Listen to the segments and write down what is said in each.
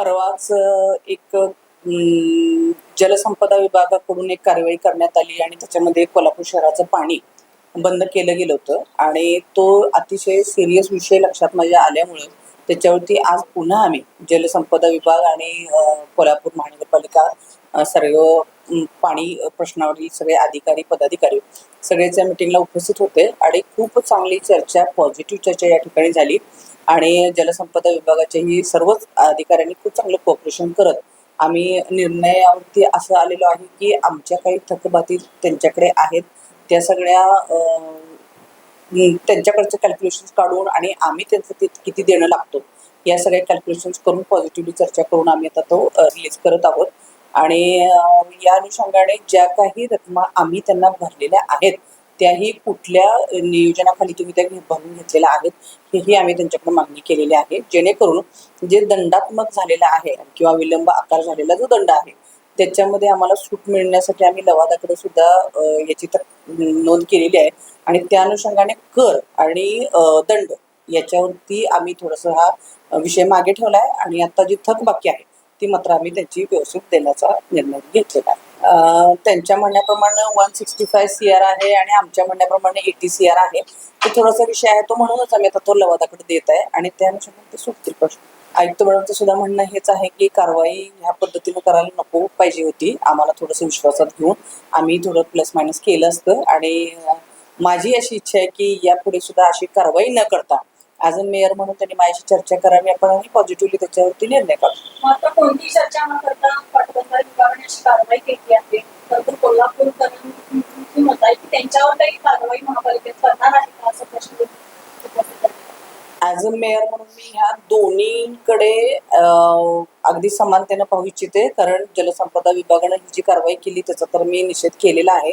परवाच एक जलसंपदा विभागाकडून एक कारवाई करण्यात आली आणि त्याच्यामध्ये कोल्हापूर शहराचं पाणी बंद केलं गेलं होतं आणि तो अतिशय सिरियस विषय लक्षात माझ्या आल्यामुळे त्याच्यावरती आज पुन्हा आम्ही जलसंपदा विभाग आणि कोल्हापूर महानगरपालिका सर्व पाणी प्रश्नावरील सगळे अधिकारी पदाधिकारी सगळेच मीटिंगला उपस्थित होते आणि खूप चांगली चर्चा, पॉझिटिव्ह चर्चा या ठिकाणी झाली आणि जलसंपदा विभागाच्याही सर्वच अधिकाऱ्यांनी खूप चांगलं कोऑपरेशन करत आम्ही निर्णयावरती असं आलेलो आहे की आमच्या काही थकबाकी त्यांच्याकडे आहेत त्या सगळ्या त्यांच्याकडचे कॅल्क्युलेशन्स काढून आणि आम्ही त्यांचं किती देणं लागतो या सगळ्या कॅल्क्युलेशन्स करून पॉझिटिव्हली चर्चा करून आम्ही आता तो रिलीज करत आहोत आणि या अनुषंगाने ज्या काही रकमा आम्ही त्यांना भरलेल्या आहेत त्याही कुठल्या नियोजनाखाली तुम्ही त्या भरून घेतलेल्या आहेत हेही आम्ही त्यांच्याकडे मागणी केलेली आहे, जेणेकरून जे दंडात्मक झालेला आहे किंवा विलंब आकार झालेला जो दंड आहे त्याच्यामध्ये आम्हाला सूट मिळण्यासाठी आम्ही लवादाकडे सुद्धा याची नोंद केलेली आहे आणि त्या अनुषंगाने कर आणि दंड याच्यावरती आम्ही थोडंसं हा विषय मागे ठेवला आहे आणि आता जी थकबाकी आहे ती मात्र आम्ही त्यांची व्यवस्थित देण्याचा निर्णय घेतलेला आहे. त्यांच्या म्हणण्याप्रमाणे 165 CR आहे आणि आमच्या म्हणण्याप्रमाणे 80 CR आहे. तो थोडासा विषय आहे तो म्हणूनच आम्ही आता तो लवादाकडे देत आहे आणि त्या अनुषंगाने ते सुटतील प्रश्न. आयुक्त मॅडमचं सुद्धा म्हणणं हेच आहे की कारवाई ह्या पद्धतीने करायला नको पाहिजे होती, आम्हाला थोडंसं विश्वासात घेऊन आम्ही थोडं प्लस मायनस केलं असतं आणि माझी अशी इच्छा आहे की यापुढे सुद्धा अशी कारवाई न करता ॲज अ मेयर म्हणून त्यांनी माझ्याशी चर्चा करावी, आपण पॉझिटिव्हली त्याच्यावरती निर्णय काढू. मात्र कोणती चर्चा न करता पाटबंधारे विभागाने अशी कारवाई केली आहे, तर कोल्हापूर मत आहे की त्यांच्यावर काही कारवाई महापालिकेत करणार आहे का असा प्रश्न ॲज अ मेयर म्हणून मी ह्या दोन्हीकडे अगदी समानतेनं पाहू इच्छिते, कारण जलसंपदा विभागानं ही जी कारवाई केली त्याचा तर मी निषेध केलेला आहे,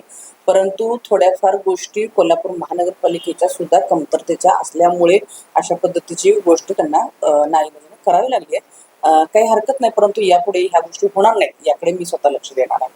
परंतु थोड्याफार गोष्टी कोल्हापूर महानगरपालिकेच्या सुद्धा कमतरतेच्या असल्यामुळे अशा पद्धतीची गोष्ट त्यांना नाईलाजाने करावी लागली आहे. काही हरकत नाही, परंतु यापुढे ह्या गोष्टी होणार नाहीत याकडे मी स्वतः लक्ष देणार आहे.